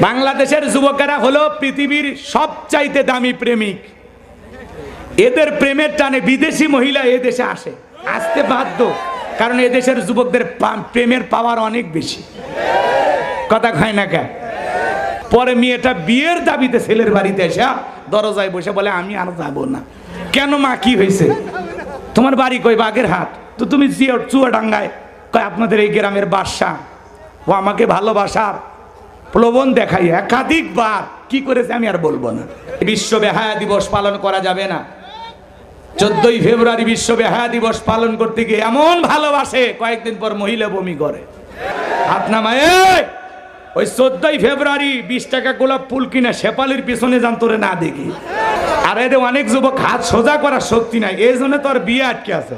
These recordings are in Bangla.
বাংলাদেশের যুবকেরা হলো পৃথিবীর সবচাইতে দামি প্রেমিক। এদের প্রেমের টানে বিদেশি মহিলা এ দেশে আসতে বাধ্য, কারণ এদেশের যুবকদের প্রেমের পাওয়ার অনেক বেশি। কথা কয় না কেন? পরে মেয়েটা বিয়ের দাবিতে ছেলের বাড়িতে এসে দরজায় বসে বলে আমি আর যাবো না। কেন মা, কি হয়েছে? তোমার বাড়ি কই? বাগেরহাট। তো তুমি চুয়াডাঙ্গায়? কয় আপনাদের এই গ্রামের বাদশা, ও আমাকে ভালোবাসার প্রলোভন দেখাই একাধিকবার কি করেছে আমি আর বলবো না। বিশ্ব বেহায়া দিবস পালন করা যাবে না। 14ই ফেব্রুয়ারি বিশ্ব বেহায়া দিবস পালন করতে গিয়ে এমন ভালোবাসে, কয়েকদিন পর মহিলা বমি করে। হাত নামায়। ওই 14ই ফেব্রুয়ারি 20 টাকা গোলাপ ফুল কিনে শেপালির পিছনে যান তোরে না দেখি। আর এদের অনেক যুবক হাত সোজা করার শক্তি নাই, এই জন্য তোর বিয়ে আটকে আছে।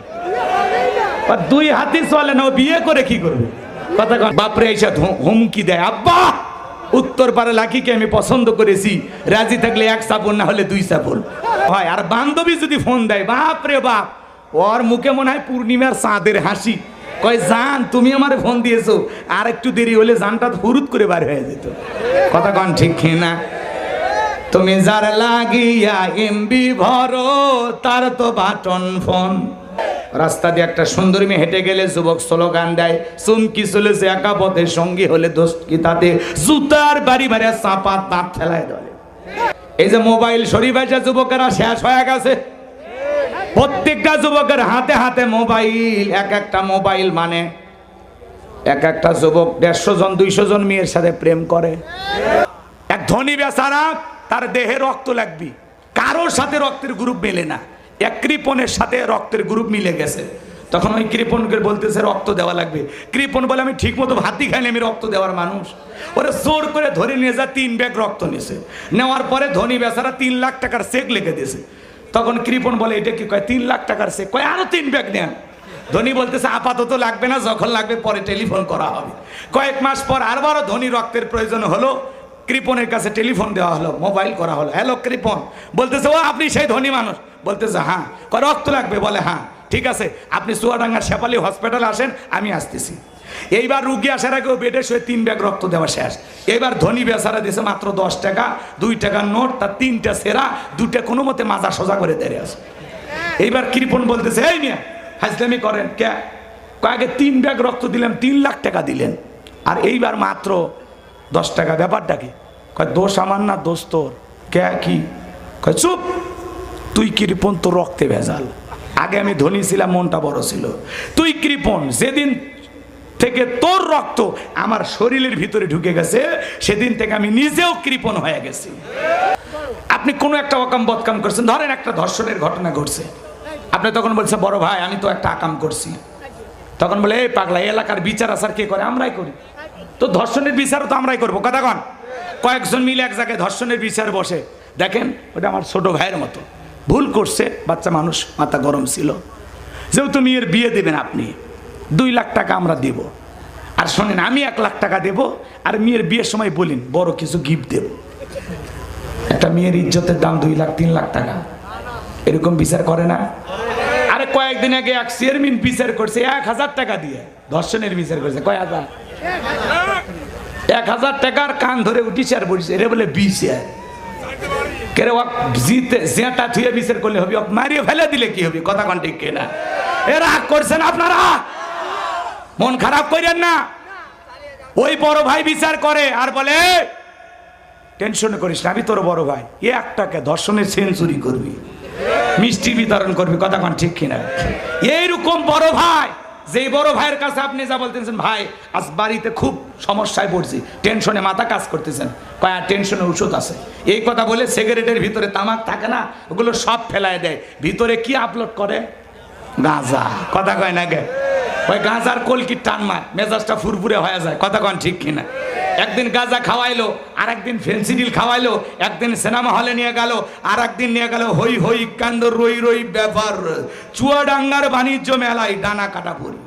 দুই হাতই চলে না, ও বিয়ে করে কি করবে? কথা বাপরে এসে হুমকি দেয়, আব্বা উত্তর পারে লাকিকে আমি পছন্দ করেছি, রাজি থাকলে 1 চাপড়, না হলে 2 চাপড় হয়। আর বান্ধবী যদি ফোন দেয়, বাপরে বাপ, ওর মুখে মনে হয় পূর্ণিমার চাঁদের হাসি। কয় জান তুমি আমার ফোন দিয়েছো, আর একটু দেরি হলে জানটা হুরুত করে বার হয়ে যেত। কথা কন ঠিক না? তুমি যার লাগিয়া এমবি ভরো, তার তো বাটন ফোন। রাস্তা দিয়ে একটা সুন্দর মেয়ে হেঁটে গেলে যুবক স্লোগান দেয়, চুমকি চলেছে একা পথে, সঙ্গী হলে দোষ কি তাতে, জুতার বাড়ি বাড়ি চাপা দাঁত ফেলায় ধরে। এই যে মোবাইল শরীফ এসে যুবকেরা শেষ হয়ে গেছে। প্রত্যেকটা যুবকের হাতে হাতে মোবাইল, এক একটা মোবাইল মানে এক একটা যুবক 150 জন 200 জন মেয়ের সাথে প্রেম করে। এক ধনী বেচারা, তার দেহে রক্ত লাগবে, কারোর সাথে রক্তের গ্রুপ মেলে না, এক কৃপণের সাথে রক্তের গ্রুপ মিলে গেছে। তখন ওই কৃপণকে বলতেছে রক্ত দেওয়া লাগবে। কৃপণ বলে আমি ঠিক মতো ভাতই খাইনি, আমি রক্ত দেওয়ার মানুষ। ওরা জোর করে ধরে নিয়ে যা 3 ব্যাগ রক্ত নিয়েছে। নেওয়ার পরে ধনী বেচারা 3 লাখ টাকার চেক লিখে দিয়েছে। তখন কৃপণ বলে এটা কি? কয় 3 লাখ টাকার চেক। কয় আরো 3 ব্যাগ নেন। ধনী বলতেছে আপাতত লাগবে না, যখন লাগবে পরে টেলিফোন করা হবে। কয়েক মাস পর আরবারও ধনী রক্তের প্রয়োজন হলো, কৃপণের কাছে টেলিফোন দেওয়া হলো, মোবাইল করা হলো। হ্যালো কৃপণ। বলতেছে ও আপনি সেই ধনী মানুষ? বলতেছে হ্যাঁ। কয় রক্ত লাগবে? বলে হ্যাঁ। ঠিক আছে, আপনি চুয়াডাঙ্গার শেপালি হসপিটালে আসেন, আমি আসতেছি। এইবার রুগী আসার আগেও বেডে শুয়ে 3 ব্যাগ রক্ত দেওয়া শেষ। এবার ধনী বেচারা দিয়েছে মাত্র 10 টাকা, 2 টাকার নোট, তার 3টা সেরা, 2টা কোনো মতে মাজা সোজা করে দেড়ে আছে। এইবার কৃপণ বলতেছে এই মিয়া হাজলামি করেন কে? কয়েকে 3 ব্যাগ রক্ত দিলেন, 3 লাখ টাকা দিলেন, আর এইবার মাত্র 10 টাকা, ব্যাপারটা কি? কয় দোষ আমার না, দোষ তোর। কে কি? কয় চুপ, তুই কৃপণ, তোর রক্তে ভেজাল। আগে আমি ধনী ছিলাম, মনটা বড় ছিল। তুই কৃপণ, যেদিন থেকে তোর রক্ত আমার শরীরের ভিতরে ঢুকে গেছে, সেদিন থেকে আমি নিজেও কৃপণ হয়ে গেছি। আপনি কোনো একটা অকাম বদকাম করছেন, ধরেন একটা ধর্ষণের ঘটনা ঘটছে, আপনি তখন বলছেন বড় ভাই আমি তো একটা আকাম করছি। তখন বলে এই পাগলা, এলাকার বিচার আচার কে করে? আমরাই করি। তো ধর্ষণের বিচারও তো আমরাই করবো। কথা কন। কয়েকজন মিলে এক জায়গায় ধর্ষণের বিচার বসে। দেখেন ওটা আমার ছোট ভাইয়ের মতো, ভুল করছে, বাচ্চা মানুষ, মাথা গরম ছিল। যেহেতু মেয়ের বিয়ে দেবেন আপনি, 2 লাখ টাকা আমরা দেব। আর শোনেন, আমি 1 লাখ টাকা দেব, আর মেয়ের বিয়ের সময় বলেন বড় কিছু গিফট দেব। একটা মেয়ের ইজ্জতের দাম 2 লাখ 3 লাখ টাকা, এরকম বিচার করে না? আরে কয়েকদিন আগে এক চেয়ারম্যান বিচার করছে 1000 টাকা দিয়ে, ধর্ষণের বিচার করছে। কয় হাজার? 1000 টাকার কান ধরে উঠিছে আর বলছে এরে বলে বিচার। কেরে ওক জিতে জেটা থুয়ে বিচার করলে হবে, ওক মারিয়ে ফেলে দিলে কি হবে? কথা কন ঠিক কিনা? এরা করছেন আপনারা, মন খারাপ করেন না। ওই বড় ভাই বিচার করে আর বলে টেনশন করিস না, আমি তোর বড় ভাই, 1 টাকা ধর্ষণের সেঞ্চুরি করবি, মিষ্টি বিতরণ করবি। কথা কন ঠিক কিনা? এইরকম বড় ভাই, যেই বড় ভাইয়ের কাছে আপনি যা বলতেছেন ভাই আজ বাড়িতে খুব সমস্যায় পড়ছি, টেনশনে মাথা কাজ করতেছেন, কয় টেনশনের ওষুধ আছে, এই কথা বলে সিগারেটের ভিতরে তামাক থাকে না, ওগুলো সব ফেলায় দেয়। ভিতরে কি আপলোড করে? গাঁজা। কথা কয় না গে? ওই গাঁজার কলকি টান মার, মেজাজটা ফুরফুরে হয়ে যায়। কথা কন ঠিক কিনা? একদিন গাঁজা খাওয়াইলো, আর একদিন ফেন্সিডিল খাওয়াইলো, একদিন সিনেমা হলে নিয়ে গেল, আর একদিন নিয়ে গেল হই হই কান্দ রই রই ব্যাপার চুয়াডাঙ্গার বাণিজ্য মেলায় ডানা কাটা পড়ি।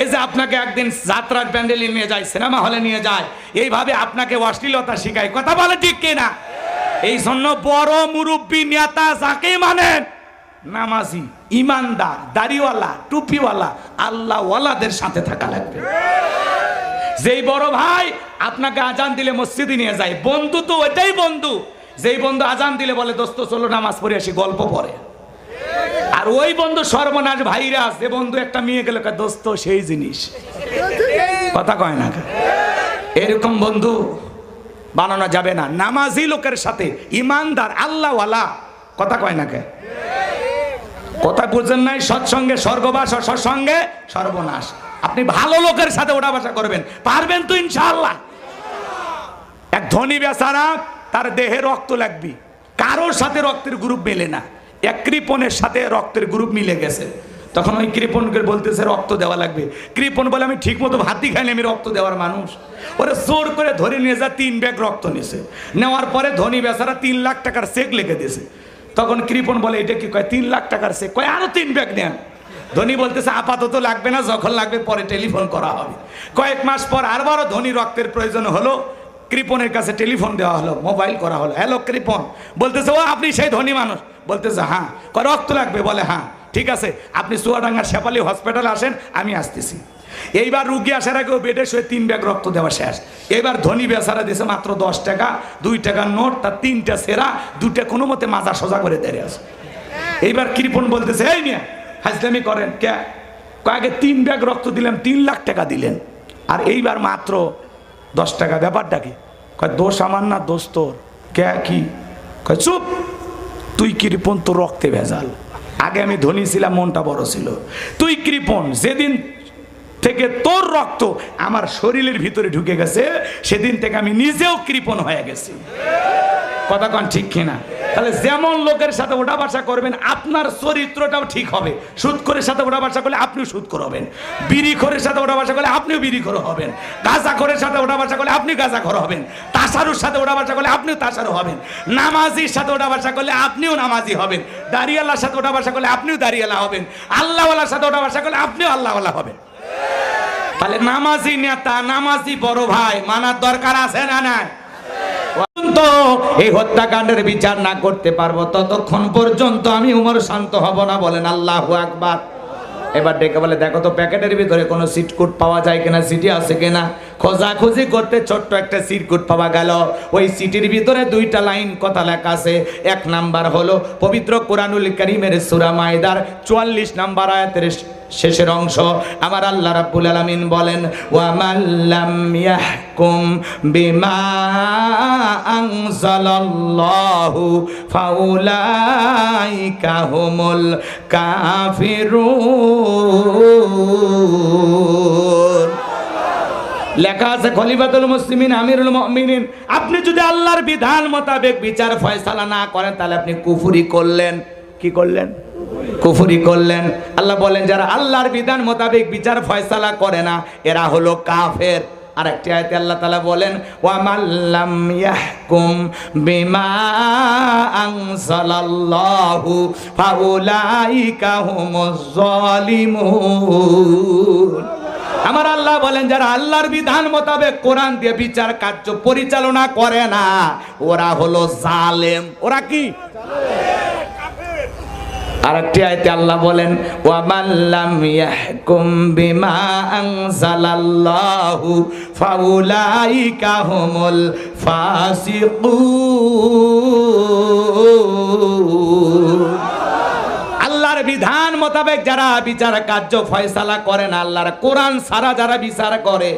এই যে আপনাকে একদিন যাত্রার প্যান্ডেলে নিয়ে যায়, সিনেমা হলে নিয়ে যায়, এইভাবে আপনাকে অশ্লীলতা শিখায়। কথা বলে ঠিক কিনা? এই জন্য বড় মুরব্বী নেতা যাকে মানেন, নামাজি, ইমানদার, দাড়িওয়ালা, টুপিওয়ালা, আল্লাহওয়ালাদের সাথে থাকা লাগবে। যেই বড় ভাই আপনাকে আজান দিলে মসজিদে নিয়ে যায়। বন্ধু তো ওইটাই বন্ধু যেই বন্ধু আজান দিলে বলে দোস্ত চলো নামাজ পড়ে আসি, গল্প পড়ে। আর ওই বন্ধু সর্বনাশ ভাইরাস, যে বন্ধু একটা মেয়ে গেল দোস্ত সেই জিনিস, কথা কয় না। এরকম বন্ধু বানানো যাবে না। নামাজি লোকের সাথে ইমানদার আল্লাহওয়ালা, কথা কয় না কে, কথা বুঝছেন নাই? সৎসঙ্গে স্বর্গবাস, সৎসঙ্গে সর্বনাশ। আপনি ভালো লোকের সাথে ওঠা বসা করবেন, পারবেন তো ইনশাআল্লাহ। এক ধনী বেচারা, তার দেহে রক্ত লাগবে, কারোর সাথে রক্তের গ্রুপ মেলে না, এক কৃপণের সাথে রক্তের গ্রুপ মিলে গেছে। তখন ওই কৃপণকে বলতেছে রক্ত দেওয়া লাগবে। কৃপণ বলে আমি ঠিক মতো ভাতই খাইনি, আমি রক্ত দেওয়ার মানুষ। ওরে জোর করে ধরে নিয়ে যা 3 ব্যাগ রক্ত নিয়েছে। নেওয়ার পরে ধনী বেচারা 3 লাখ টাকার চেক লিখে দিয়েছে। তখন কৃপণ বলে এটা কি? কয় 3 লাখ টাকার চেক। কয় আরো 3 ব্যাগ নেন। ধনী বলতেছে আপাতত লাগবে না, যখন লাগবে পরে টেলিফোন করা হবে। কয়েক মাস পর আরবারও ধনী রক্তের প্রয়োজন হলো, কৃপণের কাছে টেলিফোন দেওয়া হলো, মোবাইল করা হলো। হ্যালো কৃপণ, বলতেছে ও আপনি সেই ধনী মানুষ? বলতেছে হ্যাঁ। কয় রক্ত লাগবে? বলে হ্যাঁ। ঠিক আছে, আপনি চুয়াডাঙ্গার শেফালি হসপিটালে আসেন, আমি আসতেছি। এইবার রুগী আসার আগেও বেডে শুয়ে 3 ব্যাগ রক্ত দেওয়া শেষ। এবার ধনী বেচারা দিয়েছে মাত্র 10 টাকা, 2 টাকার নোট, তার 3টা সেরা, 2টা কোনো মতে মাজা সোজা করে দেড়ে আছে। এইবার কৃপণ বলতেছে এই নিয়ে হাজলামি করেন কে? কয়েকে 3 ব্যাগ রক্ত দিলাম, 3 লাখ টাকা দিলেন, আর এইবার মাত্র 10 টাকা, ব্যাপারটা কি? কয় দোষ আমার না, দোষ তোর। কে কি? কয় চুপ, তুই কৃপণ, তোর রক্তে ভেজাল। আগে আমি ধনী ছিলাম, মনটা বড় ছিল। তুই কৃপণ, যেদিন থেকে তোর রক্ত আমার শরীরের ভিতরে ঢুকে গেছে, সেদিন থেকে আমি নিজেও কৃপণ হয়ে গেছি। কথা কন ঠিক কিনা? তাহলে যেমন লোকের সাথে ওঠা বসা করবেন, আপনার চরিত্রটাও ঠিক হবে। সুদখোরের সাথে ওঠা বসা করলে আপনিও সুদখোর হবেন, বিড়িখোরের সাথে ওঠা বসা করলে আপনিও বিড়িখোর হবেন, গাঁজাখোরের সাথে ওঠা বসা করলে আপনি গাঁজাখোর হবেন, তাসারুর সাথে ওঠা বসা করলে আপনিও তাসারু হবেন, নামাজির সাথে ওঠা বসা করলে আপনিও নামাজি হবেন, দাড়িওয়ালার সাথে ওঠা বসা করলে আপনিও দাড়িওয়ালা হবেন, আল্লাহওয়ালার সাথে ওঠা বসা করলে আপনিও আল্লাহওয়ালা হবেন। তাহলে নামাজি নেতা, নামাজি বড় ভাই মানার দরকার আছে না নাই? এই হত্যাকাণ্ডের বিচার না করতে পারবো ততক্ষণ পর্যন্ত আমি উমর শান্ত হব না। বলেন আল্লাহু আকবার। এবার ডেকে বলে দেখো তো প্যাকেটের ভিতরে কোনো সিটকুট পাওয়া যায় কিনা, সিটি আছে কিনা। খোঁজাখুঁজি করতে ছোট্ট একটা সিটকুট পাওয়া গেল। ওই সিটির ভিতরে 2টা লাইন কথা লেখা আছে। 1 নাম্বার হলো পবিত্র কোরআনুল কারীমের সূরা মাইদার 44 নাম্বার আয়াতের শেষের অংশ। আমার আল্লাহ রাব্বুল আলামিন বলেন ওয়া মাল্লাম ইয়াহকুম বিমা আনজালাল্লাহু ফাউলাইকা হুমুল কাফিরুন। লেখা আছে খলিফাতুল মুসলিমিন আমিরুল মুমিনিন, আপনি যদি আল্লাহর বিধান মোতাবেক বিচার ফয়সালা না করেন তাহলে আপনি কুফরি করলেন। কি করলেন? কুফরি করলেন। আল্লাহ বলেন যারা আল্লাহর বিধান মোতাবেক বিচার ফয়সালা করে না এরা হলো কাফের। আরেকটি আয়াতে আল্লাহ তাআলা বলেন ওয়া মাল্লাম ইয়াহকুম বিমা আনজালাল্লাহু ফাউলাইকা হুমুজ জালিমুন। আমার আল্লাহ বলেন যারা আল্লাহর বিধান মোতাবেক কোরআন দিয়ে বিচার কার্য পরিচালনা করে না ওরা হলো জালেম। ওরা কি? আরেকটি আয়াতে আল্লাহ বলেন ওয়া মাল্লাম ইয়াহকুম বিমা আনজালাল্লাহু ফাউলাইকা হুমুল ফাসিকুন। আল্লাহর বিধান মোতাবেক যারা বিচার কার্য ফয়সালা করে না, আল্লাহর কোরআন ছাড়া যারা বিচার করে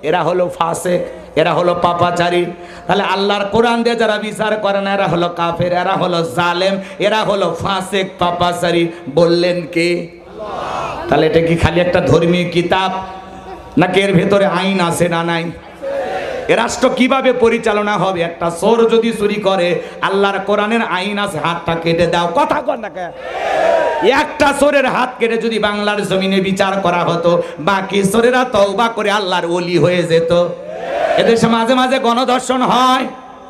এরা হলো ফাসিক, এরা হলো পাপাচারী। তাহলে আল্লাহর কোরআন দিয়ে যারা বিচার করে না এরা হলো কাফের, এরা হলো জালেম, এরা হলো ফাসিক পাপাচারী। বললেন কে? তাহলে এটা কি খালি একটা ধর্মীয় কিতাব নাকি এর ভেতরে আইন আছে না নাই? এ রাষ্ট্র কিভাবে পরিচালনা হবে? একটা চোর যদি চুরি করে আল্লাহর কোরআনের আইন আছে, হাতটা কেটে দাও। কথা কর না কেন? একটা চোরের হাত কেটে যদি বাংলার জমিনে বিচার করা হতো বাকি চোরেরা তওবা করে আল্লাহর ওলি হয়ে যেত। এদেশে মাঝে মাঝে গণধর্ষণ হয়।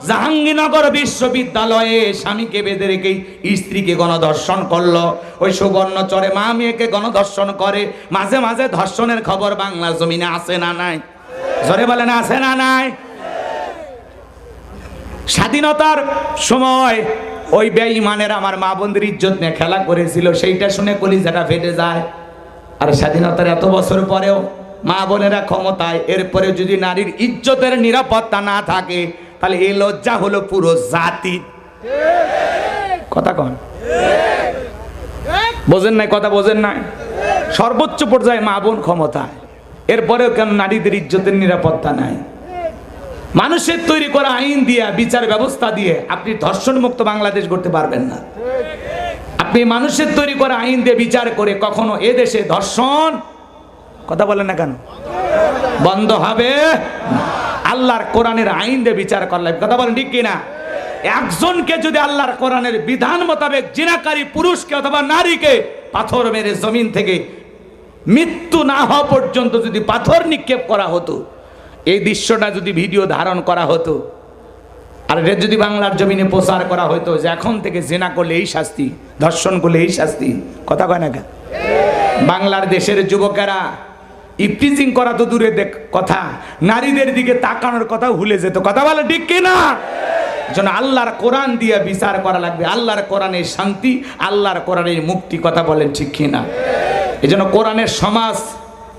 জাহাঙ্গীরনগর বিশ্ববিদ্যালয়ে স্বামীকে বেঁধে রেখে স্ত্রীকে গণধর্ষণ করলো। ওই সুবর্ণচরে মা মেয়েকে গণধর্ষণ করে। মাঝে মাঝে ধর্ষণের খবর বাংলার জমিনে আছে না নাই? জোরে বলেন আছে না নাই? স্বাধীনতার সময় ওই বেঈমানের আমার মা বোনদের ইজ্জত নিয়ে খেলা করেছিল, সেইটা শুনে কলিজাটা ফেটে যায়। আর স্বাধীনতার এত বছর পরেও মা বোনেরা ক্ষমতায়, এরপরে যদি নারীর ইজ্জতের নিরাপত্তা না থাকে, তাহলে এই লজ্জা হলো পুরো জাতি। কথা কন, বোঝেন নাই? কথা বোঝেন নাই? সর্বোচ্চ পর্যায়ে মা বোন ক্ষমতায়, এরপরেও কেন নারীদের ইজ্জতের নিরাপত্তা নাই? মানুষের তৈরি করা আইন দিয়ে, বিচার ব্যবস্থা দিয়ে আপনি ধর্ষণ মুক্ত বাংলাদেশ করতে পারবেন না। আপনি মানুষের তৈরি করা আইন দিয়ে বিচার করে কখনো এ দেশে ধর্ষণ, কথা বলেন না কেন, বন্ধ হবে? আল্লাহর কোরআনের আইন দিয়ে বিচার করলে, কথা বলেন ঠিক কিনা? একজনকে যদি আল্লাহর কোরআনের বিধান মোতাবেক জিনাকারী পুরুষকে অথবা নারীকে পাথর মেরে জমিন থেকে মৃত্যু না হওয়া পর্যন্ত যদি পাথর নিক্ষেপ করা হতো, এই দৃশ্যটা যদি ভিডিও ধারণ করা হতো, আর এটা যদি বাংলার জমিনে প্রচার করা হতো যে এখন থেকে জিনা করলে এই শাস্তি, ধর্ষণ করলে এই শাস্তি, কথা কয় না কেন? বাংলার দেশের যুবকেরা ইফটিজিং করা তো দূরে কথা, নারীদের দিকে তাকানোর কথা ভুলে যেত। কথা বলে ঠিক কিনা? যেন আল্লাহর কোরআন দিয়ে বিচার করা লাগবে, আল্লাহর কোরআনের শান্তি, আল্লাহর কোরআনের মুক্তি। কথা বলেন ঠিক কিনা? এই জন্য কোরআনের সমাজ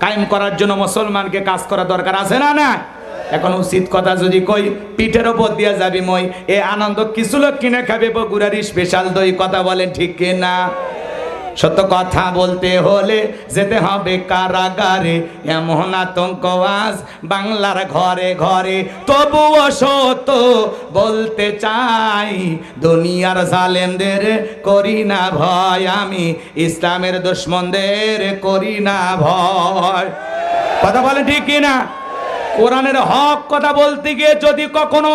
কায়েম করার জন্য মুসলমানকে কাজ করা দরকার আছে না? না, এখন উচিত কথা যদি কই, পিঠের ওপর দিয়া যাবি মই, এ আনন্দ কিছু লোক কিনে খাবে বগুড়ার স্পেশাল দই। কথা বলেন ঠিক কিনা? সত্য কথা বলতে হলে যেতে হবে কারাগারে, এমন আতঙ্ক আজ বাংলার ঘরে ঘরে। তবুও সত্য বলতে চাই, দুনিয়ার জালেমদের করি না ভয়, আমি ইসলামের দুশমনদের করি না ভয়। কথা বলেন ঠিক কিনা? কোরআনের হক কথা বলতে গিয়ে যদি কখনো